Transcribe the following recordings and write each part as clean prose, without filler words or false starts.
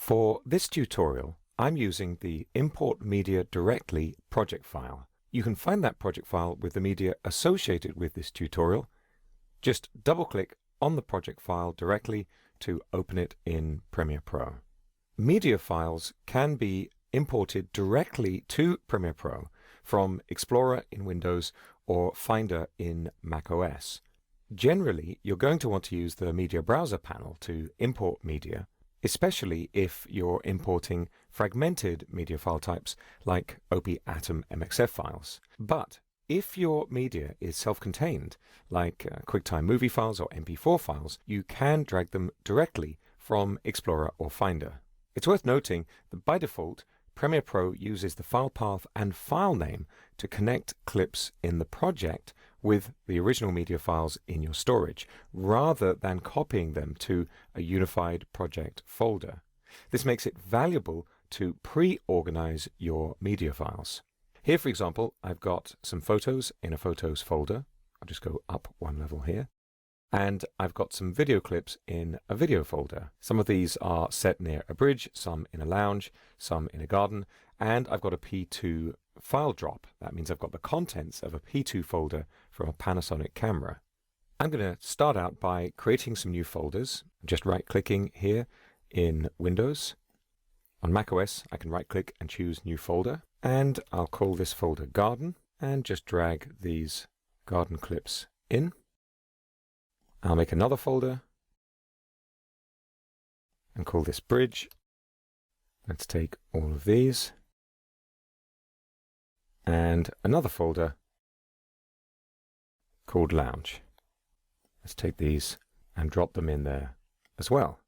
For this tutorial, I'm using the Import Media Directly project file. You can find that project file with the media associated with this tutorial. Just double-click on the project file directly to open it in Premiere Pro. Media files can be imported directly to Premiere Pro from Explorer in Windows or Finder in macOS. Generally, you're going to want to use the Media Browser panel to import media, especially if you're importing fragmented media file types like OP Atom MXF files. But if your media is self-contained, like QuickTime movie files or MP4 files, you can drag them directly from Explorer or Finder. It's worth noting that by default, Premiere Pro uses the file path and file name to connect clips in the project with the original media files in your storage, rather than copying them to a unified project folder. This makes it valuable to pre-organize your media files. Here, for example, I've got some photos in a Photos folder. I'll just go up one level here. And I've got some video clips in a video folder. Some of these are set near a bridge, some in a lounge, some in a garden, and I've got a P2 file drop. That means I've got the contents of a P2 folder from a Panasonic camera. I'm going to start out by creating some new folders. Just right-clicking here in Windows. On macOS, I can right-click and choose New Folder, and I'll call this folder Garden, and just drag these garden clips in. I'll make another folder and call this Bridge. Let's take all of these and another folder called Lounge. Let's take these and drop them in there as well.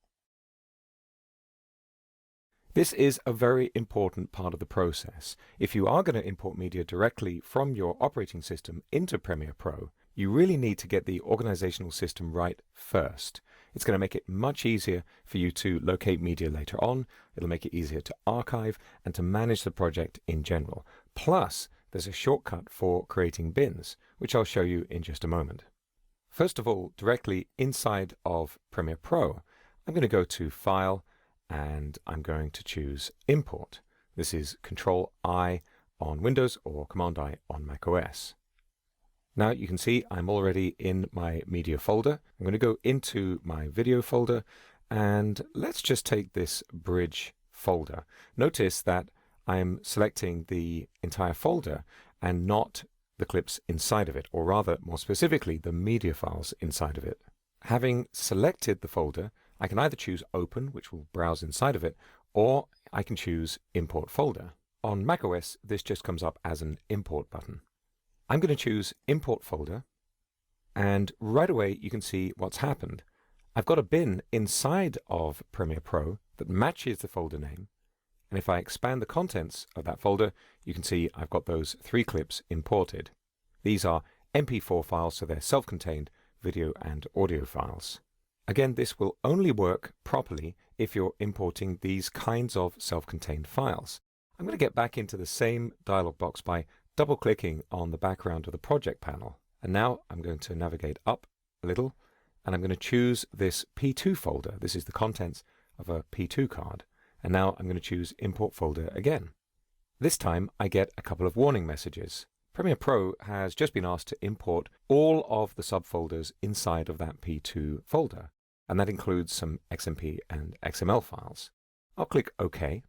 This is a very important part of the process. If you are going to import media directly from your operating system into Premiere Pro, you really need to get the organizational system right first. It's going to make it much easier for you to locate media later on. It'll make it easier to archive and to manage the project in general. Plus, there's a shortcut for creating bins, which I'll show you in just a moment. First of all, directly inside of Premiere Pro, I'm going to go to File, and I'm going to choose Import. This is Control-I on Windows or Command-I on macOS. Now you can see I'm already in my media folder. I'm going to go into my video folder, and let's just take this Bridge folder. Notice that I'm selecting the entire folder and not the clips inside of it, or rather, more specifically, the media files inside of it. Having selected the folder, I can either choose Open, which will browse inside of it, or I can choose Import Folder. On macOS, this just comes up as an Import button. I'm going to choose Import Folder, and right away you can see what's happened. I've got a bin inside of Premiere Pro that matches the folder name, and if I expand the contents of that folder, you can see I've got those 3 clips imported. These are MP4 files, so they're self-contained video and audio files. Again, this will only work properly if you're importing these kinds of self-contained files. I'm going to get back into the same dialog box by double-clicking on the background of the project panel. And now I'm going to navigate up a little, and I'm going to choose this P2 folder. This is the contents of a P2 card. And now I'm going to choose Import Folder again. This time I get a couple of warning messages. Premiere Pro has just been asked to import all of the subfolders inside of that P2 folder, and that includes some XMP and XML files. I'll click OK,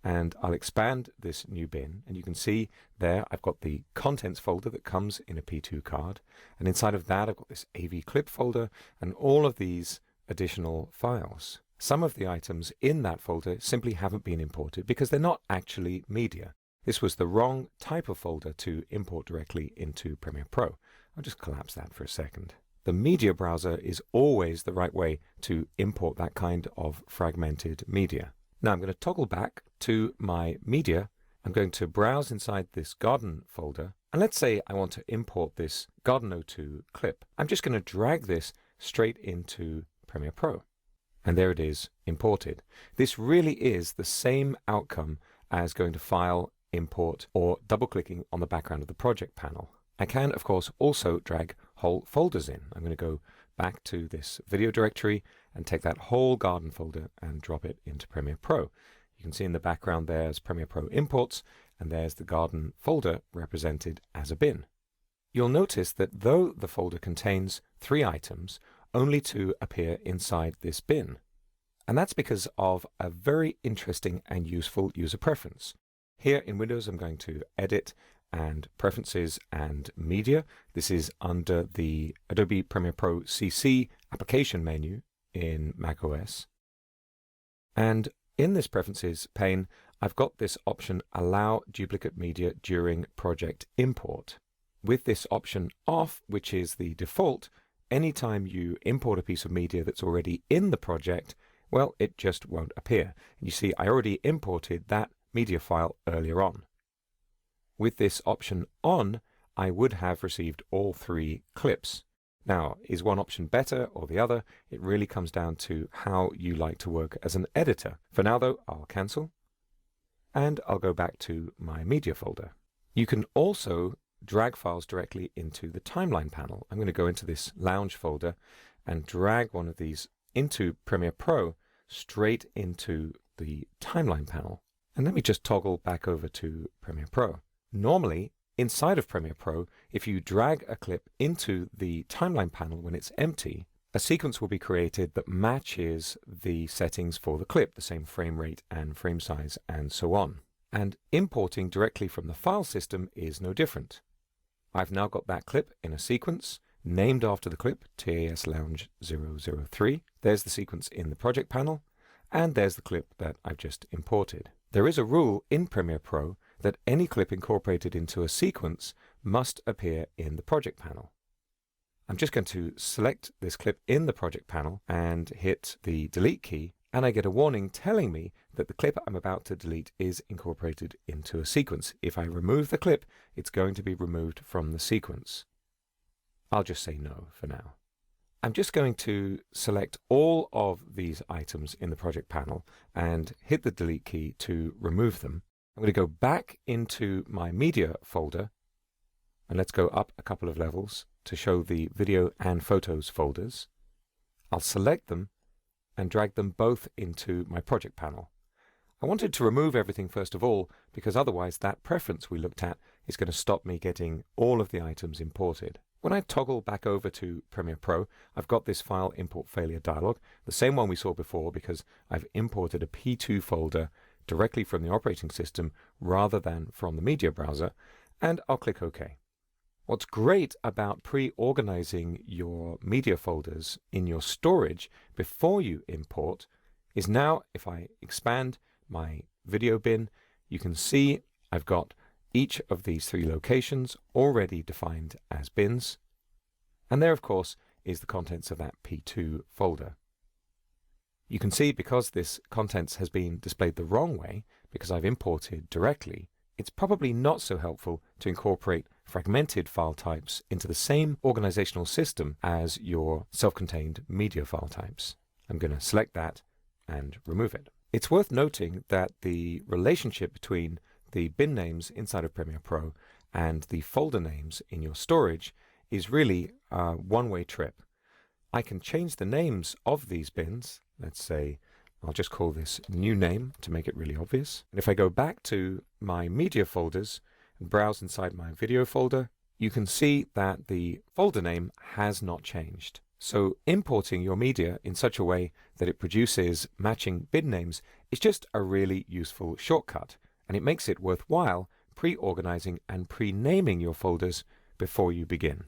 and I'll expand this new bin, and you can see there I've got the contents folder that comes in a P2 card, and inside of that I've got this AV clip folder and all of these additional files. Some of the items in that folder simply haven't been imported because they're not actually media. This was the wrong type of folder to import directly into Premiere Pro. I'll just collapse that for a second. The media browser is always the right way to import that kind of fragmented media. Now I'm going to toggle back to my media. I'm going to browse inside this Garden folder, and let's say I want to import this Garden02 clip. I'm just going to drag this straight into Premiere Pro. And there it is, imported. This really is the same outcome as going to File, Import, or double-clicking on the background of the project panel. I can, of course, also drag whole folders in. I'm going to go back to this video directory, and take that whole garden folder and drop it into Premiere Pro. You can see in the background there's Premiere Pro imports, and there's the garden folder represented as a bin. You'll notice that though the folder contains 3 items, only 2 appear inside this bin. And that's because of a very interesting and useful user preference. Here in Windows, I'm going to Edit and Preferences and Media. This is under the Adobe Premiere Pro CC application menu in macOS. And in this Preferences pane, I've got this option, Allow Duplicate Media During Project Import. With this option off, which is the default, anytime you import a piece of media that's already in the project, well, it just won't appear. You see, I already imported that media file earlier on. With this option on, I would have received all 3 clips. Now, is one option better or the other? It really comes down to how you like to work as an editor. For now, though, I'll cancel, and I'll go back to my media folder. You can also drag files directly into the timeline panel. I'm going to go into this Lounge folder and drag one of these into Premiere Pro straight into the timeline panel. And let me just toggle back over to Premiere Pro. Normally, inside of Premiere Pro, if you drag a clip into the timeline panel when it's empty, a sequence will be created that matches the settings for the clip, the same frame rate and frame size and so on. And importing directly from the file system is no different. I've now got that clip in a sequence named after the clip, TAS Lounge 003. There's the sequence in the project panel, and there's the clip that I've just imported. There is a rule in Premiere Pro that any clip incorporated into a sequence must appear in the project panel. I'm just going to select this clip in the project panel and hit the delete key, and I get a warning telling me that the clip I'm about to delete is incorporated into a sequence. If I remove the clip, it's going to be removed from the sequence. I'll just say no for now. I'm just going to select all of these items in the project panel and hit the delete key to remove them. I'm going to go back into my media folder, and let's go up a couple of levels to show the video and photos folders. I'll select them and drag them both into my project panel. I wanted to remove everything first of all, because otherwise that preference we looked at is going to stop me getting all of the items imported. When I toggle back over to Premiere Pro, I've got this file import failure dialog, the same one we saw before, because I've imported a P2 folder directly from the operating system rather than from the media browser, and I'll click OK. What's great about pre-organizing your media folders in your storage before you import is now, if I expand my video bin, you can see I've got each of these 3 locations already defined as bins, and there, of course, is the contents of that P2 folder. You can see because this contents has been displayed the wrong way, because I've imported directly, it's probably not so helpful to incorporate fragmented file types into the same organizational system as your self-contained media file types. I'm going to select that and remove it. It's worth noting that the relationship between the bin names inside of Premiere Pro and the folder names in your storage is really a one-way trip. I can change the names of these bins. Let's say I'll just call this new name to make it really obvious. And if I go back to my media folders and browse inside my video folder, you can see that the folder name has not changed. So importing your media in such a way that it produces matching bin names is just a really useful shortcut, and it makes it worthwhile pre-organizing and pre-naming your folders before you begin.